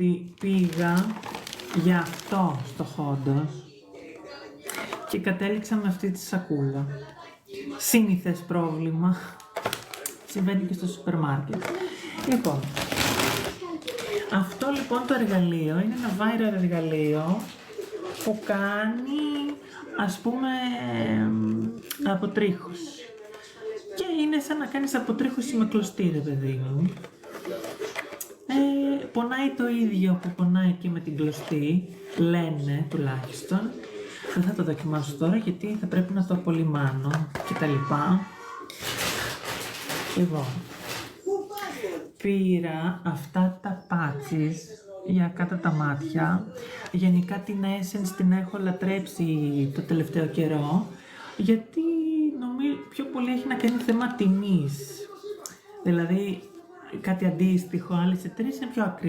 ότι πήγα για αυτό στο Χόντος και κατέληξα με αυτή τη σακούλα. Σύνηθες πρόβλημα. Συμβαίνει και στο σούπερ μάρκετ. Λοιπόν, αυτό λοιπόν το εργαλείο είναι ένα viral εργαλείο που κάνει, ας πούμε, αποτρίχωση. Και είναι σαν να κάνεις αποτρίχωση με κλωστή, ρε παιδί μου. Πονάει το ίδιο που πονάει και με την κλωστή, λένε τουλάχιστον. Δεν θα το δοκιμάσω τώρα γιατί θα πρέπει να το απολυμάνω και τα λοιπά. Λοιπόν, πήρα αυτά τα patches για κάτω τα μάτια. Γενικά την Essence την έχω λατρέψει το τελευταίο καιρό, γιατί νομίζω πιο πολύ έχει να κάνει θέμα τιμής. Δηλαδή κάτι αντίστοιχο, άλλες εταιρείες είναι πιο ακριβές.